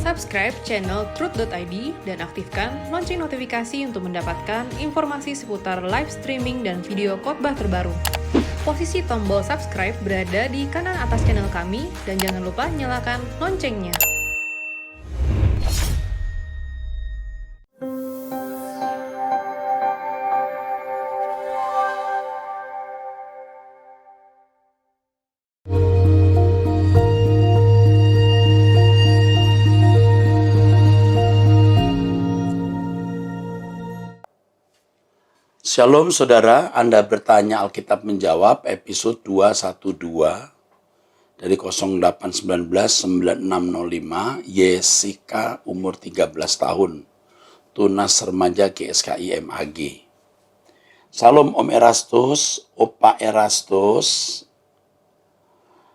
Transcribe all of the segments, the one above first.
Subscribe channel Truth.id dan aktifkan lonceng notifikasi untuk mendapatkan informasi seputar live streaming dan video khotbah terbaru. Posisi tombol subscribe berada di kanan atas channel kami dan jangan lupa nyalakan loncengnya. Shalom saudara, Anda bertanya Alkitab menjawab episode 212 dari 0819-9605 Yesika umur 13 tahun, tunas remaja GSKI MAG. Shalom Om Erastus, Opa Erastus.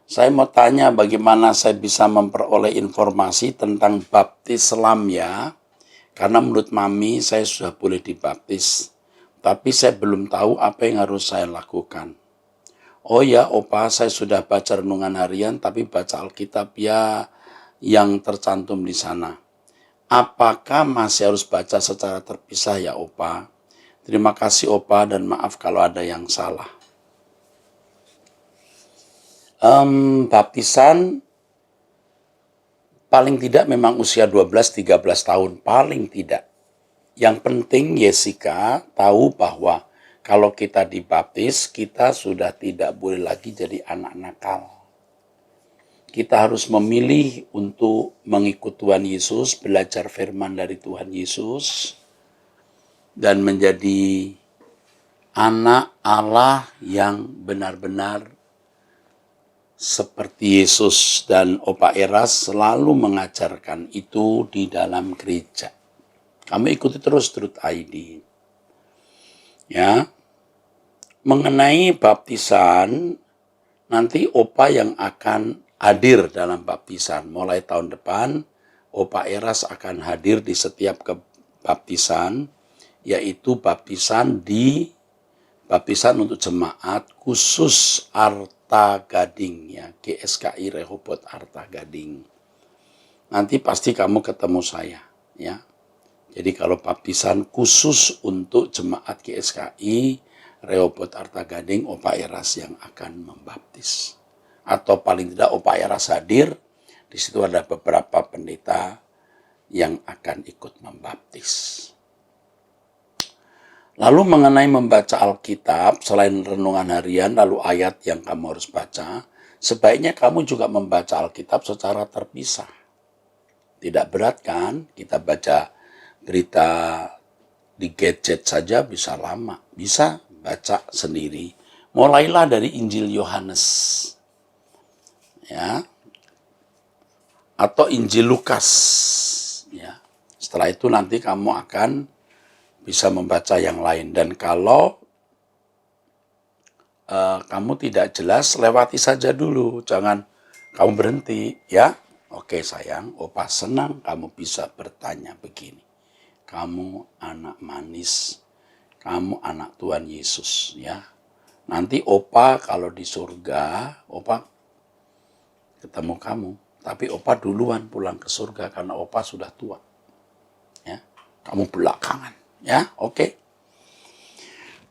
Saya mau tanya bagaimana saya bisa memperoleh informasi tentang baptis selam ya, karena menurut Mami saya sudah boleh dibaptis. Tapi saya belum tahu apa yang harus saya lakukan. Oh ya, Opa, saya sudah baca renungan harian, tapi baca Alkitab ya yang tercantum di sana. Apakah masih harus baca secara terpisah ya, Opa? Terima kasih, Opa, dan maaf kalau ada yang salah. Baptisan paling tidak memang usia 12-13 tahun, paling tidak. Yang penting Yesika tahu bahwa kalau kita dibaptis, kita sudah tidak boleh lagi jadi anak nakal. Kita harus memilih untuk mengikut Tuhan Yesus, belajar firman dari Tuhan Yesus, dan menjadi anak Allah yang benar-benar seperti Yesus. Dan Opa Eras selalu mengajarkan itu di dalam gereja. Kami ikuti terus Truth.id. Ya. Mengenai baptisan, nanti Opa yang akan hadir dalam baptisan. Mulai tahun depan, Opa Eras akan hadir di setiap kebaptisan, yaitu baptisan untuk jemaat khusus Arta Gading, ya, GSKI Rehoboth Arta Gading. Nanti pasti kamu ketemu saya, ya. Jadi kalau baptisan khusus untuk jemaat GSKI Rehoboth Arta Gading, Opa Eras yang akan membaptis. Atau paling tidak Opa Eras hadir, di situ ada beberapa pendeta yang akan ikut membaptis. Lalu mengenai membaca Alkitab, selain renungan harian, lalu ayat yang kamu harus baca, sebaiknya kamu juga membaca Alkitab secara terpisah. Tidak berat kan? Kita baca berita di gadget saja bisa lama, bisa baca sendiri. Mulailah dari Injil Yohanes, ya, atau Injil Lukas, ya. Setelah itu nanti kamu akan bisa membaca yang lain. Dan kalau kamu tidak jelas, lewati saja dulu, jangan kamu berhenti, ya. Oke sayang, Opa senang kamu bisa bertanya begini. Kamu anak manis, kamu anak Tuhan Yesus, ya. Nanti Opa kalau di surga, Opa ketemu kamu. Tapi Opa duluan pulang ke surga karena Opa sudah tua. Ya, kamu belakangan, ya. Oke.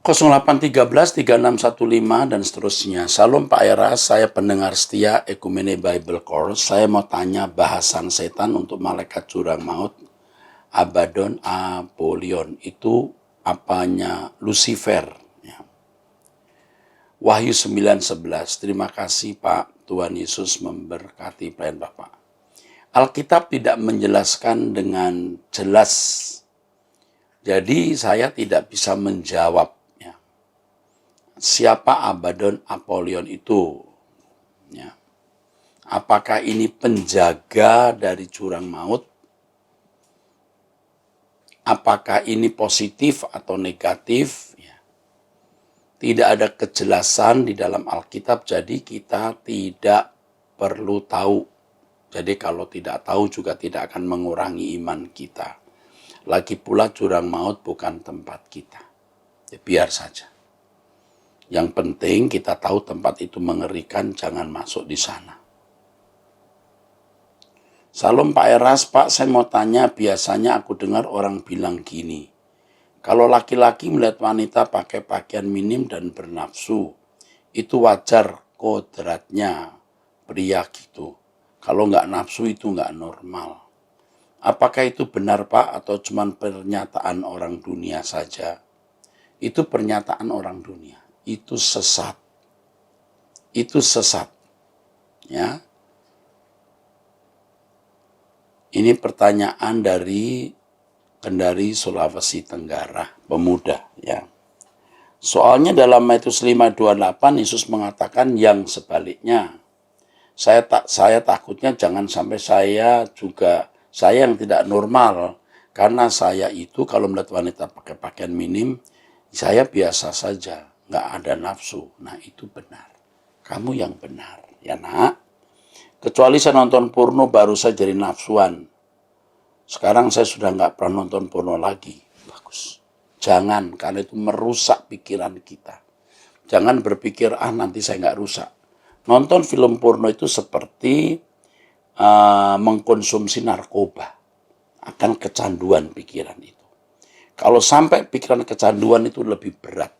0813 3615 dan seterusnya. Salam Pak Eras, saya pendengar setia Ekumene Bible Course. Saya mau tanya bahasan setan untuk malaikat jurang maut. Abaddon, Apollyon, itu apanya Lucifer, ya. Wahyu 9:11. Terima kasih Pak, Tuhan Yesus memberkati pelayan Bapak. Alkitab tidak menjelaskan dengan jelas, jadi saya tidak bisa menjawab, ya, siapa Abaddon, Apollyon itu, ya. Apakah ini penjaga dari jurang maut? Apakah ini positif atau negatif? Ya. Tidak ada kejelasan di dalam Alkitab, jadi kita tidak perlu tahu. Jadi kalau tidak tahu juga tidak akan mengurangi iman kita. Lagi pula jurang maut bukan tempat kita. Ya, biar saja. Yang penting kita tahu tempat itu mengerikan, jangan masuk di sana. Salam Pak Eras, Pak saya mau tanya, biasanya aku dengar orang bilang gini, kalau laki-laki melihat wanita pakai pakaian minim dan bernafsu, itu wajar kodratnya pria gitu. Kalau nggak nafsu itu nggak normal. Apakah itu benar Pak atau cuma pernyataan orang dunia saja? Itu pernyataan orang dunia. Itu sesat. Itu sesat. Ya. Ini pertanyaan dari Kendari, Sulawesi Tenggara, pemuda ya. Soalnya dalam Matius 5:28 Yesus mengatakan yang sebaliknya. Saya takutnya jangan sampai saya yang tidak normal, karena saya itu kalau melihat wanita pakai pakaian minim, saya biasa saja, nggak ada nafsu. Nah itu benar, kamu yang benar ya nak. Kecuali saya nonton porno baru saya jadi nafsuan. Sekarang saya sudah nggak pernah nonton porno lagi. Bagus. Jangan, karena itu merusak pikiran kita. Jangan berpikir, nanti saya nggak rusak. Nonton film porno itu seperti mengkonsumsi narkoba. Akan kecanduan pikiran itu. Kalau sampai pikiran kecanduan itu lebih berat.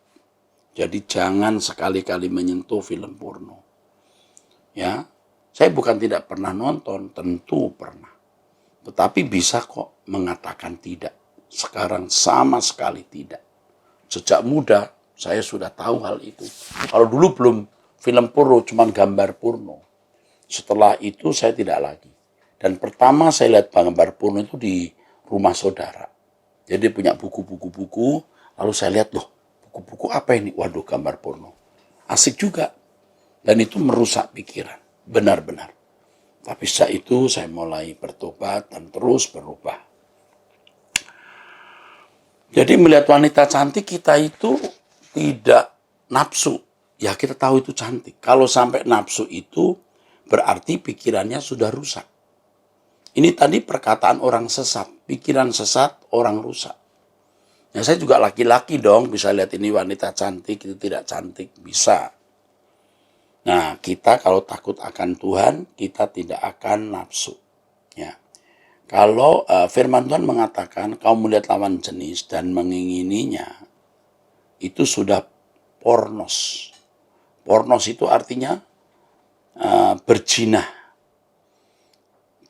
Jadi jangan sekali-kali menyentuh film porno. Ya, saya bukan tidak pernah nonton, tentu pernah. Tetapi bisa kok mengatakan tidak. Sekarang sama sekali tidak. Sejak muda saya sudah tahu hal itu. Kalau dulu belum film porno, cuma gambar porno. Setelah itu saya tidak lagi. Dan pertama saya lihat gambar porno itu di rumah saudara. Jadi punya buku-buku, lalu saya lihat, loh buku-buku apa ini? Waduh, gambar porno. Asik juga. Dan itu merusak pikiran. Benar-benar. Tapi sejak itu saya mulai bertobat dan terus berubah. Jadi melihat wanita cantik kita itu tidak nafsu. Ya kita tahu itu cantik. Kalau sampai nafsu itu berarti pikirannya sudah rusak. Ini tadi perkataan orang sesat. Pikiran sesat, orang rusak. Ya saya juga laki-laki dong bisa lihat ini wanita cantik, itu tidak cantik. Bisa. Nah kita kalau takut akan Tuhan, kita tidak akan nafsu. Ya. Kalau firman Tuhan mengatakan kamu melihat lawan jenis dan mengingininya, itu sudah pornos. Pornos itu artinya berjinah.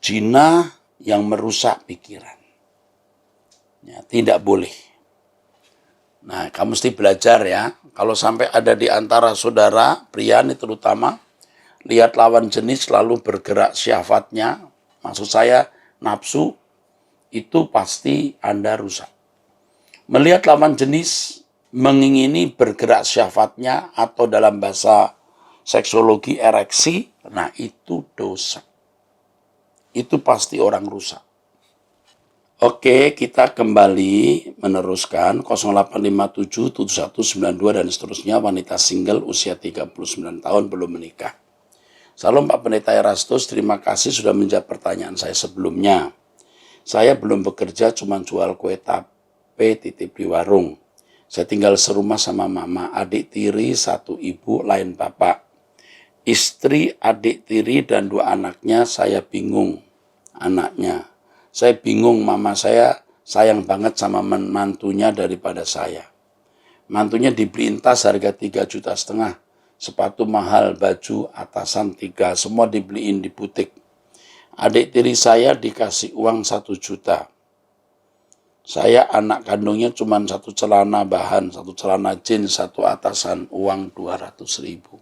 Jinah yang merusak pikiran. Ya, tidak boleh. Nah, kamu mesti belajar ya. Kalau sampai ada di antara saudara, pria ini terutama, lihat lawan jenis lalu bergerak syahwatnya, maksud saya nafsu, itu pasti Anda rusak. Melihat lawan jenis, mengingini bergerak syahwatnya, atau dalam bahasa seksologi ereksi, nah itu dosa. Itu pasti orang rusak. Oke, kita kembali meneruskan 0857 7192 dan seterusnya, wanita single usia 39 tahun belum menikah. Salam Pak Pendeta Erastus, terima kasih sudah menjawab pertanyaan saya sebelumnya. Saya belum bekerja, cuma jual kue tape titip di warung. Saya tinggal serumah sama mama, adik tiri, satu ibu, lain bapak. Istri, adik tiri, dan 2 anaknya, saya bingung anaknya. Saya bingung, mama saya sayang banget sama mantunya daripada saya. Mantunya dibeliin tas harga 3,5 juta, sepatu mahal, baju, atasan 3, semua dibeliin di butik. Adik tiri saya dikasih uang 1 juta. Saya anak kandungnya cuma 1 celana bahan, 1 celana jeans, 1 atasan, uang 200.000.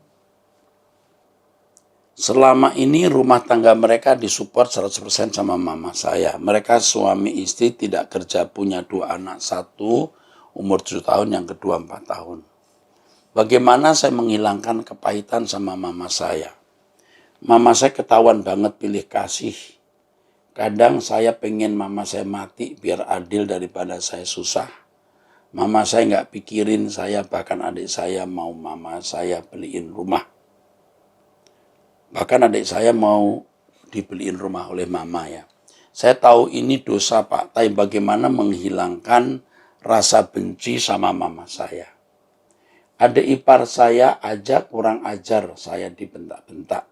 Selama ini rumah tangga mereka disupport 100% sama mama saya. Mereka suami istri tidak kerja, punya 2 anak, 1 umur 7 tahun, yang kedua 4 tahun. Bagaimana saya menghilangkan kepahitan sama mama saya? Mama saya ketahuan banget pilih kasih. Kadang saya pengen mama saya mati biar adil daripada saya susah. Mama saya nggak pikirin saya, bahkan adik saya mau mama saya beliin rumah. Bahkan adik saya mau dibeliin rumah oleh mama ya. Saya tahu ini dosa Pak, tapi bagaimana menghilangkan rasa benci sama mama saya. Adik ipar saya aja kurang ajar, saya dibentak-bentak.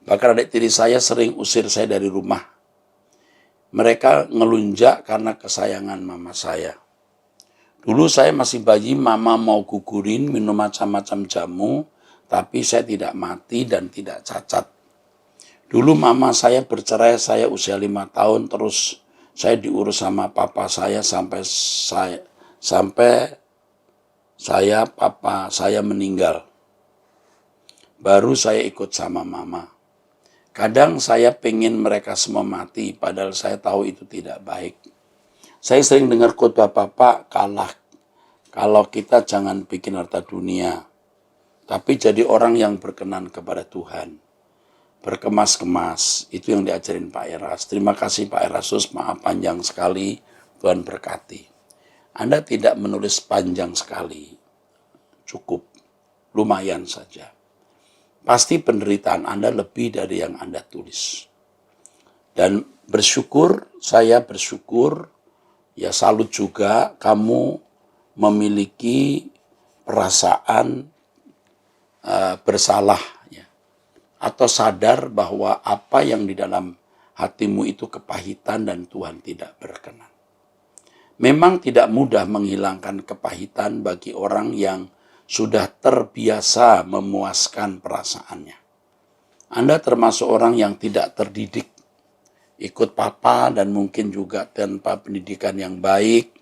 Bahkan adik tiri saya sering usir saya dari rumah. Mereka ngelunjak karena kesayangan mama saya. Dulu saya masih bayi, mama mau gugurin, minum macam-macam jamu, tapi saya tidak mati dan tidak cacat. Dulu mama saya bercerai, saya usia 5 tahun, terus saya diurus sama papa saya sampai papa saya meninggal. Baru saya ikut sama mama. Kadang saya pengen mereka semua mati, padahal saya tahu itu tidak baik. Saya sering dengar khotbah Bapak, kalau kita jangan bikin harta dunia, tapi jadi orang yang berkenan kepada Tuhan. Berkemas-kemas, itu yang diajarin Pak Eras. Terima kasih Pak Erasus, maaf panjang sekali, Tuhan berkati. Anda tidak menulis panjang sekali, cukup, lumayan saja. Pasti penderitaan Anda lebih dari yang Anda tulis. Dan saya bersyukur, ya salut juga kamu memiliki perasaan bersalah, ya, atau sadar bahwa apa yang di dalam hatimu itu kepahitan dan Tuhan tidak berkenan. Memang tidak mudah menghilangkan kepahitan bagi orang yang sudah terbiasa memuaskan perasaannya. Anda termasuk orang yang tidak terdidik, ikut papa dan mungkin juga tanpa pendidikan yang baik,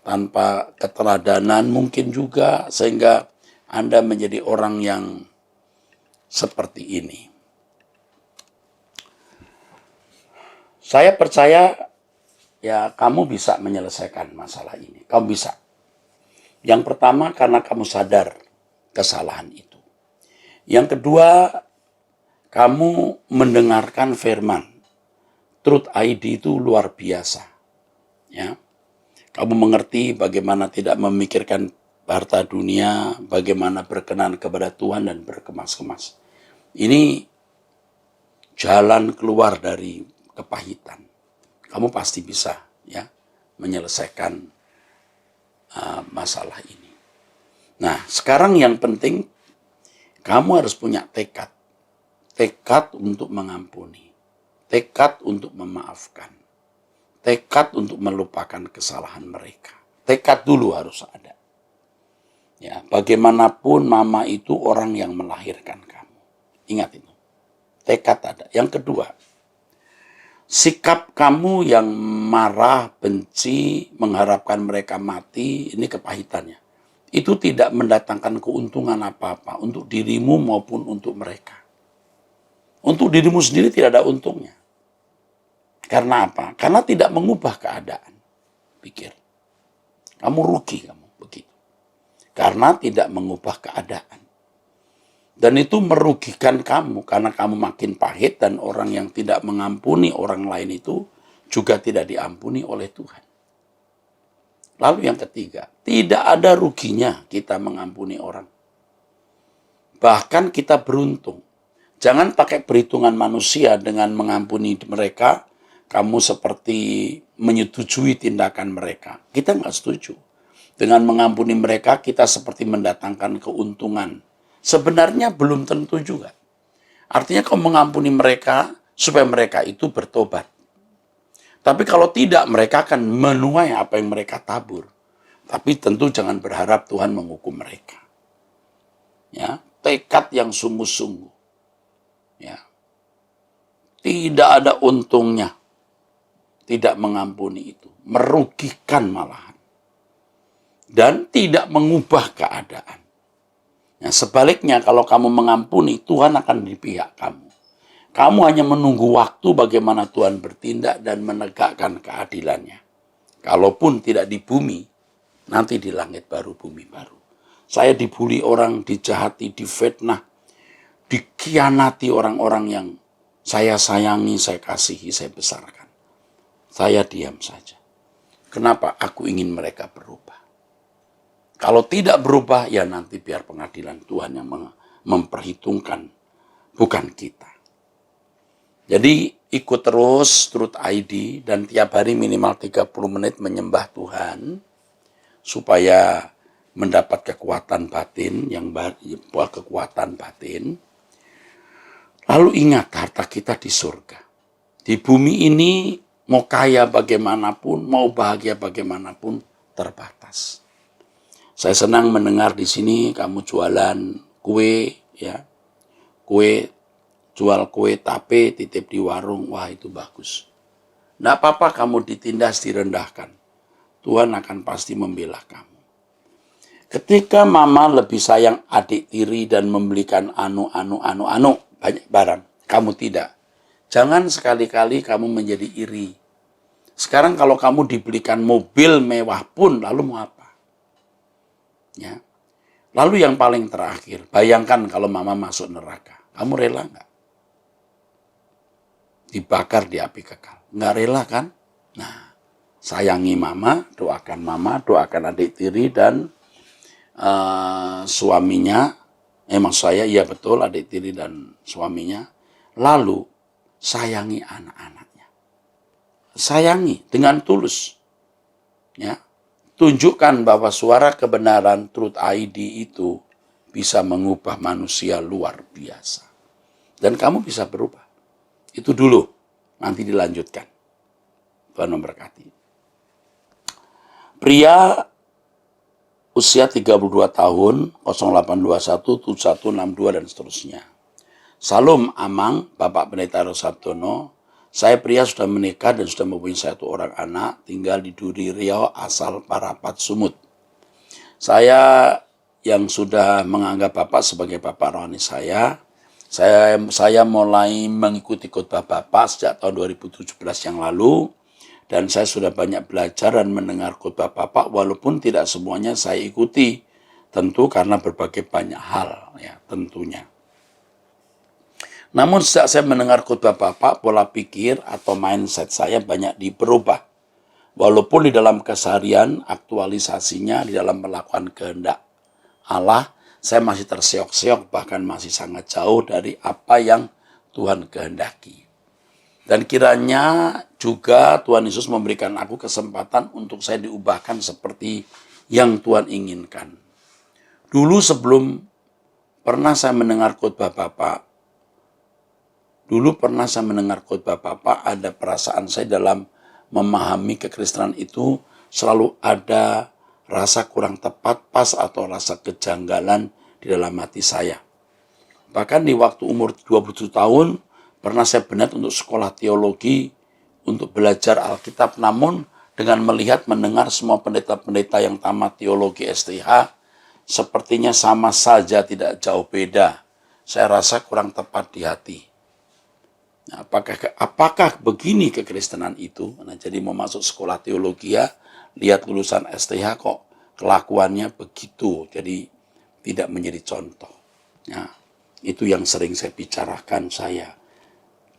tanpa keteladanan mungkin juga, sehingga Anda menjadi orang yang seperti ini. Saya percaya ya kamu bisa menyelesaikan masalah ini. Kamu bisa. Yang pertama karena kamu sadar kesalahan itu. Yang kedua, kamu mendengarkan firman. Truth ID itu luar biasa. Ya. Kamu mengerti bagaimana tidak memikirkan harta dunia, bagaimana berkenan kepada Tuhan dan berkemas-kemas. Ini jalan keluar dari kepahitan. Kamu pasti bisa ya menyelesaikan masalah ini. Nah, sekarang yang penting kamu harus punya tekad. Tekad untuk mengampuni. Tekad untuk memaafkan. Tekad untuk melupakan kesalahan mereka. Tekad dulu harus ada. Ya, bagaimanapun mama itu orang yang melahirkan kamu. Ingat itu. Tekad ada. Yang kedua, sikap kamu yang marah, benci, mengharapkan mereka mati, ini kepahitannya. Itu tidak mendatangkan keuntungan apa-apa untuk dirimu maupun untuk mereka. Untuk dirimu sendiri tidak ada untungnya. Karena apa? Karena tidak mengubah keadaan. Pikir. Kamu rugi kamu begitu. Karena tidak mengubah keadaan. Dan itu merugikan kamu karena kamu makin pahit dan orang yang tidak mengampuni orang lain itu juga tidak diampuni oleh Tuhan. Lalu yang ketiga, tidak ada ruginya kita mengampuni orang. Bahkan kita beruntung. Jangan pakai perhitungan manusia dengan mengampuni mereka, kamu seperti menyetujui tindakan mereka. Kita nggak setuju. Dengan mengampuni mereka, kita seperti mendatangkan keuntungan. Sebenarnya belum tentu juga. Artinya kau mengampuni mereka supaya mereka itu bertobat. Tapi kalau tidak, mereka akan menuai apa yang mereka tabur. Tapi tentu jangan berharap Tuhan menghukum mereka. Ya, tekad yang sungguh-sungguh. Ya. Tidak ada untungnya. Tidak mengampuni itu. Merugikan malahan. Dan tidak mengubah keadaan. Nah, sebaliknya kalau kamu mengampuni, Tuhan akan di pihak kamu. Kamu hanya menunggu waktu bagaimana Tuhan bertindak dan menegakkan keadilannya. Kalaupun tidak di bumi, nanti di langit baru, bumi baru. Saya dibully orang, dijahati, difitnah, dikhianati orang-orang yang saya sayangi, saya kasihi, saya besarkan. Saya diam saja. Kenapa? Aku ingin mereka berubah. Kalau tidak berubah, ya nanti biar pengadilan Tuhan yang memperhitungkan, bukan kita. Jadi ikut terus Truth ID dan tiap hari minimal 30 menit menyembah Tuhan, supaya mendapat kekuatan batin, kekuatan batin. Lalu ingat harta kita di surga. Di bumi ini mau kaya bagaimanapun, mau bahagia bagaimanapun terbatas. Saya senang mendengar di sini kamu jualan kue, ya. Kue, jual kue tape, titip di warung. Wah, itu bagus. Tidak apa-apa kamu ditindas, direndahkan. Tuhan akan pasti membela kamu. Ketika mama lebih sayang adik tiri dan membelikan banyak barang, kamu tidak. Jangan sekali-kali kamu menjadi iri. Sekarang kalau kamu dibelikan mobil mewah pun, lalu mau apa? Ya. Lalu yang paling terakhir, bayangkan kalau mama masuk neraka. Kamu rela nggak? Dibakar di api kekal. Nggak rela kan? Nah, sayangi mama, doakan adik tiri dan suaminya. Maksud saya, iya betul, adik tiri dan suaminya. Lalu, sayangi anak-anaknya. Sayangi dengan tulus. Ya. Tunjukkan bahwa suara kebenaran Truth ID itu bisa mengubah manusia luar biasa. Dan kamu bisa berubah. Itu dulu, nanti dilanjutkan. Tuhan memberkati. Pria usia 32 tahun, 0821, 7162 dan seterusnya. Salam Amang, Bapak Pendeta Rosabdono. Saya pria sudah menikah dan sudah mempunyai 1 orang anak, tinggal di Duri Riau, asal Parapat, Sumut. Saya yang sudah menganggap Bapak sebagai Bapak rohani saya mulai mengikuti khotbah Bapak sejak tahun 2017 yang lalu, dan saya sudah banyak belajar dan mendengar khotbah Bapak, walaupun tidak semuanya saya ikuti, tentu karena berbagai banyak hal, ya tentunya. Namun sejak saya mendengar khotbah Bapak, pola pikir atau mindset saya banyak diperubah. Walaupun di dalam keseharian, aktualisasinya di dalam melakukan kehendak Allah, saya masih terseok-seok, bahkan masih sangat jauh dari apa yang Tuhan kehendaki. Dan kiranya juga Tuhan Yesus memberikan aku kesempatan untuk saya diubahkan seperti yang Tuhan inginkan. Dulu sebelum pernah saya mendengar khotbah Bapak, ada perasaan saya dalam memahami kekristenan itu selalu ada rasa kurang tepat, pas atau rasa kejanggalan di dalam hati saya. Bahkan di waktu umur 27 tahun, pernah saya berniat untuk sekolah teologi, untuk belajar Alkitab, namun dengan mendengar semua pendeta-pendeta yang tamat teologi STH, sepertinya sama saja, tidak jauh beda. Saya rasa kurang tepat di hati. Nah, apakah begini kekristenan itu? Nah, jadi mau masuk sekolah teologi ya, lihat lulusan STH kok kelakuannya begitu, jadi tidak menjadi contoh. Nah, itu yang sering saya bicarakan, saya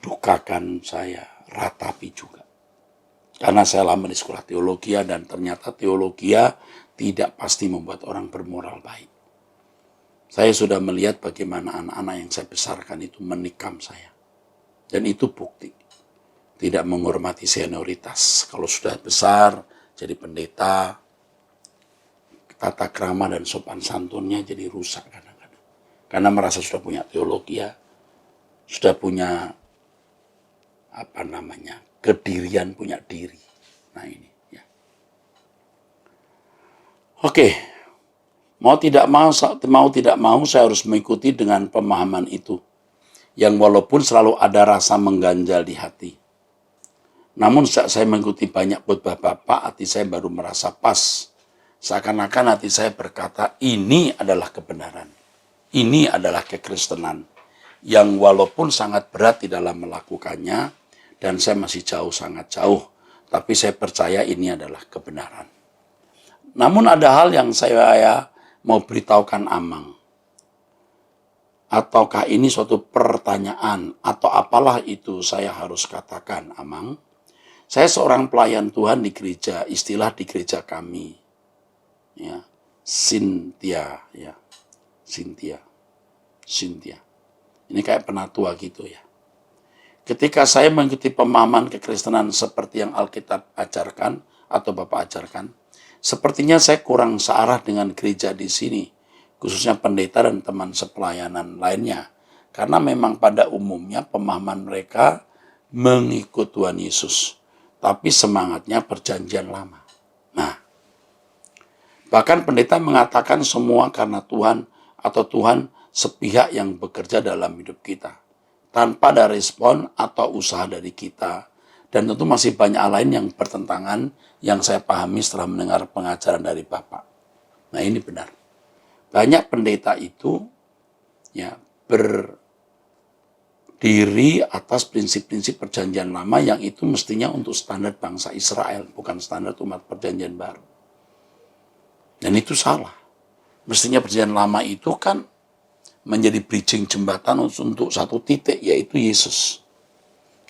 dukakan, saya ratapi juga. Karena saya lama di sekolah teologi dan ternyata teologi tidak pasti membuat orang bermoral baik. Saya sudah melihat bagaimana anak-anak yang saya besarkan itu menikam saya. Dan itu bukti. Tidak menghormati senioritas. Kalau sudah besar, jadi pendeta, tata krama dan sopan santunnya jadi rusak kadang-kadang. Karena merasa sudah punya teologi sudah punya kedirian, punya diri. Nah ini ya. Oke. Mau tidak mau saya harus mengikuti dengan pemahaman itu. Yang walaupun selalu ada rasa mengganjal di hati. Namun saat saya mengikuti banyak khotbah Bapak, hati saya baru merasa pas. Seakan-akan hati saya berkata, ini adalah kebenaran. Ini adalah kekristenan. Yang walaupun sangat berat di dalam melakukannya, dan saya masih jauh, sangat jauh. Tapi saya percaya ini adalah kebenaran. Namun ada hal yang saya mau beritahukan Amang. Ataukah ini suatu pertanyaan atau apalah itu saya harus katakan, Amang? Saya seorang pelayan Tuhan di gereja, istilah di gereja kami. Ya, Cynthia. Ini kayak penatua gitu ya. Ketika saya mengikuti pemahaman kekristenan seperti yang Alkitab ajarkan atau Bapak ajarkan, sepertinya saya kurang searah dengan gereja di sini, khususnya pendeta dan teman sepelayanan lainnya. Karena memang pada umumnya pemahaman mereka mengikut Tuhan Yesus. Tapi semangatnya perjanjian lama. Nah, bahkan pendeta mengatakan semua karena Tuhan atau Tuhan sepihak yang bekerja dalam hidup kita. Tanpa ada respon atau usaha dari kita. Dan tentu masih banyak hal lain yang bertentangan yang saya pahami setelah mendengar pengajaran dari Bapak. Nah, ini benar. Banyak pendeta itu ya berdiri atas prinsip-prinsip perjanjian lama yang itu mestinya untuk standar bangsa Israel, bukan standar umat perjanjian baru. Dan itu salah. Mestinya perjanjian lama itu kan menjadi bridging jembatan untuk satu titik, yaitu Yesus.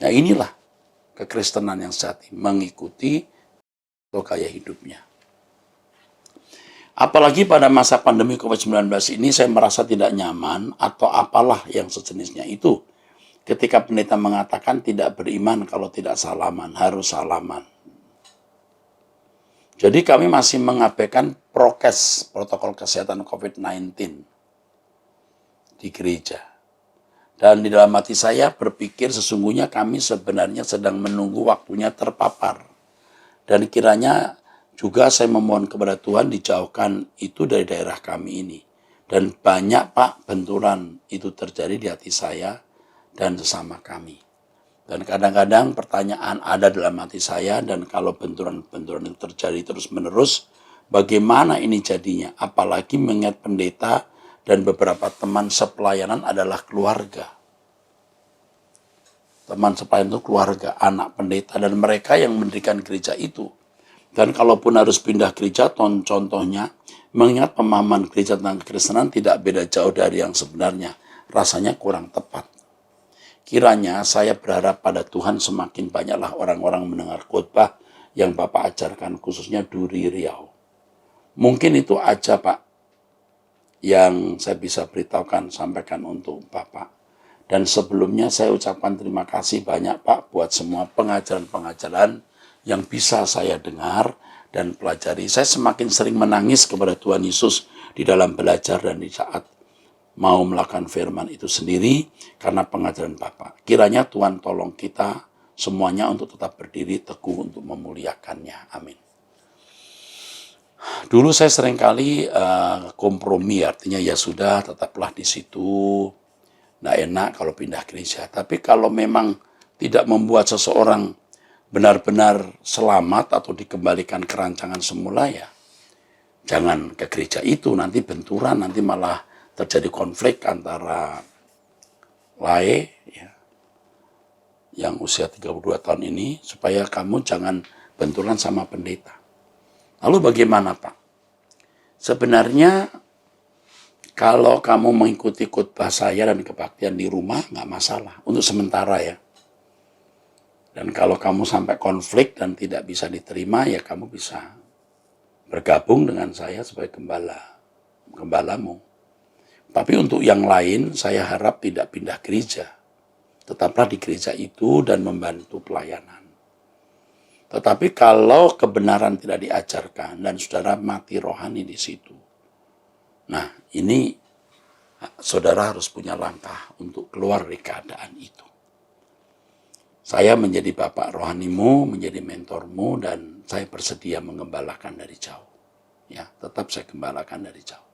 Nah, inilah kekristenan yang sejati, mengikuti gaya hidupnya. Apalagi pada masa pandemi COVID-19 ini saya merasa tidak nyaman atau apalah yang sejenisnya itu. Ketika pendeta mengatakan tidak beriman kalau tidak salaman, harus salaman. Jadi kami masih mengabaikan prokes, protokol kesehatan COVID-19 di gereja. Dan di dalam hati saya berpikir sesungguhnya kami sebenarnya sedang menunggu waktunya terpapar. Dan kiranya juga saya memohon kepada Tuhan dijauhkan itu dari daerah kami ini. Dan banyak Pak benturan itu terjadi di hati saya dan sesama kami. Dan kadang-kadang pertanyaan ada dalam hati saya dan kalau benturan-benturan itu terjadi terus-menerus, bagaimana ini jadinya? Apalagi mengingat pendeta dan beberapa teman sepelayanan adalah keluarga. Teman sepelayanan itu keluarga, anak pendeta, dan mereka yang mendirikan gereja itu. Dan kalaupun harus pindah gereja, contohnya, mengingat pemahaman gereja tentang kekristenan tidak beda jauh dari yang sebenarnya. Rasanya kurang tepat. Kiranya saya berharap pada Tuhan semakin banyaklah orang-orang mendengar khotbah yang Bapak ajarkan, khususnya Duri Riau. Mungkin itu aja Pak, yang saya bisa beritahukan, sampaikan untuk Bapak. Dan sebelumnya saya ucapkan terima kasih banyak Pak buat semua pengajaran-pengajaran yang bisa saya dengar dan pelajari. Saya semakin sering menangis kepada Tuhan Yesus di dalam belajar dan di saat mau melakukan firman itu sendiri karena pengajaran Bapak. Kiranya Tuhan tolong kita semuanya untuk tetap berdiri teguh untuk memuliakannya. Amin. Dulu saya seringkali kompromi, artinya ya sudah tetaplah di situ, nggak enak kalau pindah gereja. Tapi kalau memang tidak membuat seseorang benar-benar selamat atau dikembalikan ke rancangan semula, ya jangan ke gereja itu, nanti benturan, nanti malah terjadi konflik antara Lae ya, yang usia 32 tahun ini, supaya kamu jangan benturan sama pendeta. Lalu bagaimana Pak? Sebenarnya kalau kamu mengikuti khotbah saya dan kebaktian di rumah, nggak masalah. Untuk sementara ya. Dan kalau kamu sampai konflik dan tidak bisa diterima, ya kamu bisa bergabung dengan saya sebagai gembalamu. Tapi untuk yang lain, saya harap tidak pindah gereja. Tetaplah di gereja itu dan membantu pelayanan. Tetapi kalau kebenaran tidak diajarkan dan saudara mati rohani di situ, nah ini saudara harus punya langkah untuk keluar dari keadaan itu. Saya menjadi bapak rohanimu, menjadi mentormu, dan saya bersedia mengembalakan dari jauh. Ya, tetap saya gembalakan dari jauh.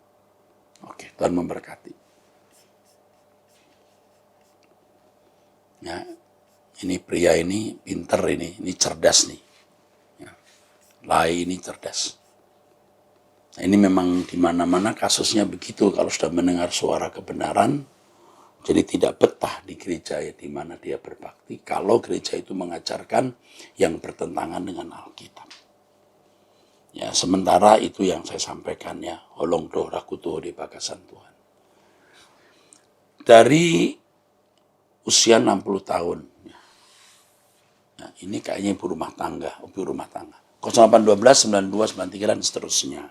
Oke, Tuhan memberkati. Ya, ini pria ini pinter ini cerdas nih. Ya, Lai ini cerdas. Nah, ini memang di mana-mana kasusnya begitu. Kalau sudah mendengar suara kebenaran, jadi tidak betah di gereja ya, di mana dia berbakti. Kalau gereja itu mengajarkan yang bertentangan dengan Alkitab. Ya, sementara itu yang saya sampaikan ya, holong doh rakutuh di bagasan Tuhan. Dari usia 60 tahun. Nah, ini kayaknya ibu rumah tangga. 0812 92 93 dan seterusnya.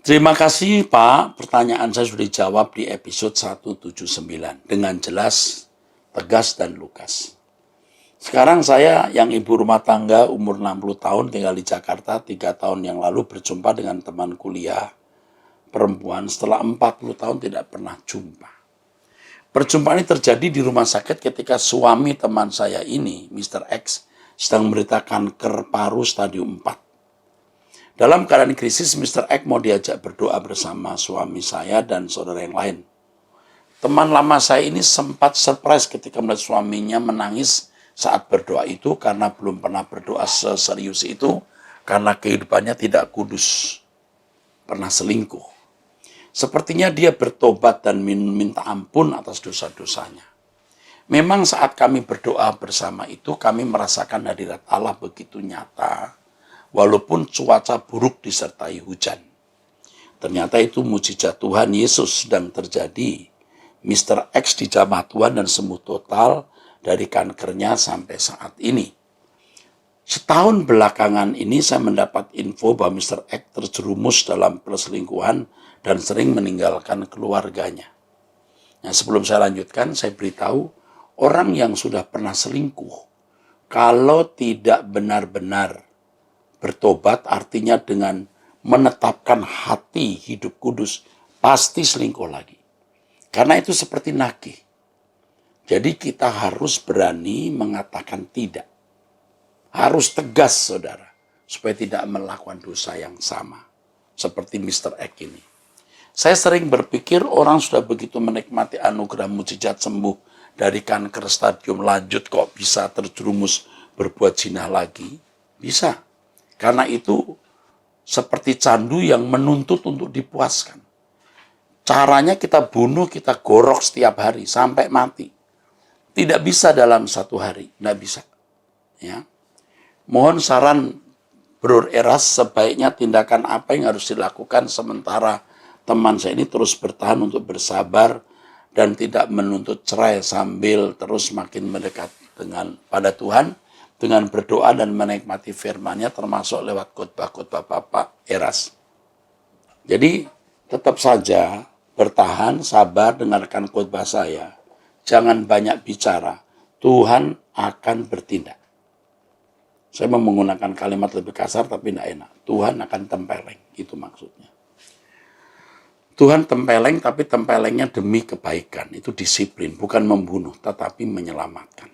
Terima kasih Pak, pertanyaan saya sudah dijawab di episode 179 dengan jelas, tegas dan lugas. Sekarang saya yang ibu rumah tangga umur 60 tahun tinggal di Jakarta, 3 tahun yang lalu berjumpa dengan teman kuliah perempuan setelah 40 tahun tidak pernah jumpa. Perjumpaan ini terjadi di rumah sakit ketika suami teman saya ini, Mr. X, sedang menderita kanker paru stadium 4. Dalam keadaan krisis, Mr. X mau diajak berdoa bersama suami saya dan saudara yang lain. Teman lama saya ini sempat surprise ketika melihat suaminya menangis saat berdoa itu karena belum pernah berdoa seserius itu karena kehidupannya tidak kudus, pernah selingkuh. Sepertinya dia bertobat dan minta ampun atas dosa-dosanya. Memang saat kami berdoa bersama itu, kami merasakan hadirat Allah begitu nyata, walaupun cuaca buruk disertai hujan. Ternyata itu mujizat Tuhan Yesus sedang terjadi. Mr. X dijamah Tuhan dan sembuh total dari kankernya sampai saat ini. Setahun belakangan ini saya mendapat info bahwa Mr. X terjerumus dalam perselingkuhan dan sering meninggalkan keluarganya. Nah, sebelum saya lanjutkan, saya beritahu orang yang sudah pernah selingkuh, kalau tidak benar-benar bertobat, artinya dengan menetapkan hati hidup kudus, pasti selingkuh lagi. Karena itu seperti nagih. Jadi kita harus berani mengatakan tidak. Harus tegas, saudara, supaya tidak melakukan dosa yang sama. Seperti Mr. X ini. Saya sering berpikir orang sudah begitu menikmati anugerah mujizat sembuh dari kanker stadium lanjut kok bisa terjerumus berbuat zina lagi? Bisa. Karena itu seperti candu yang menuntut untuk dipuaskan. Caranya kita bunuh, kita gorok setiap hari sampai mati. Tidak bisa dalam satu hari, tidak bisa. Ya. Mohon saran Bro Eras, sebaiknya tindakan apa yang harus dilakukan sementara teman saya ini terus bertahan untuk bersabar dan tidak menuntut cerai sambil terus makin mendekat pada Tuhan dengan berdoa dan menikmati firman-Nya termasuk lewat khotbah-khotbah Bapak Eras. Jadi tetap saja bertahan, sabar, dengarkan khotbah saya. Jangan banyak bicara. Tuhan akan bertindak. Saya mau menggunakan kalimat lebih kasar tapi tidak enak. Tuhan akan tempeleng, itu maksudnya. Tuhan tempeleng, tapi tempelengnya demi kebaikan. Itu disiplin, bukan membunuh, tetapi menyelamatkan.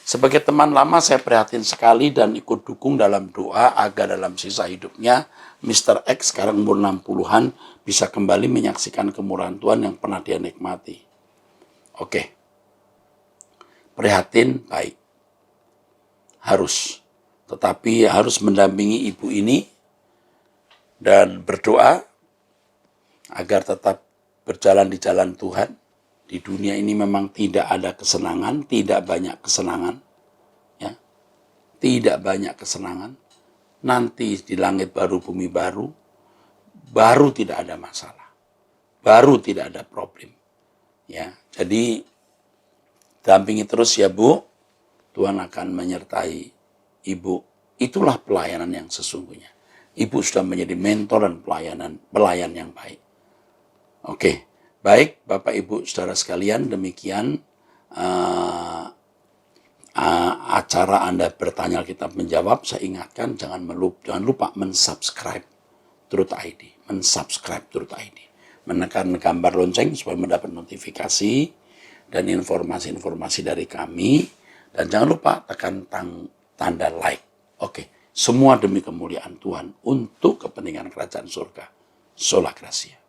Sebagai teman lama, saya prihatin sekali dan ikut dukung dalam doa agar dalam sisa hidupnya, Mr. X sekarang umur 60-an, bisa kembali menyaksikan kemurahan Tuhan yang pernah dia nikmati. Oke. Prihatin, baik. Harus. Tetapi harus mendampingi ibu ini dan berdoa agar tetap berjalan di jalan Tuhan. Di dunia ini memang tidak ada kesenangan, tidak banyak kesenangan. Ya. Tidak banyak kesenangan. Nanti di langit baru, bumi baru, baru tidak ada masalah. Baru tidak ada problem. Ya. Jadi dampingi terus ya Bu. Tuhan akan menyertai Ibu. Itulah pelayanan yang sesungguhnya. Ibu sudah menjadi mentor dan pelayan yang baik. Oke, baik Bapak Ibu Saudara sekalian, demikian acara Anda bertanya kita menjawab. Saya ingatkan jangan lupa mensubscribe Truth ID, menekan gambar lonceng supaya mendapat notifikasi dan informasi-informasi dari kami, dan jangan lupa tekan tanda like. Oke, semua demi kemuliaan Tuhan untuk kepentingan kerajaan surga. Sola Gracia.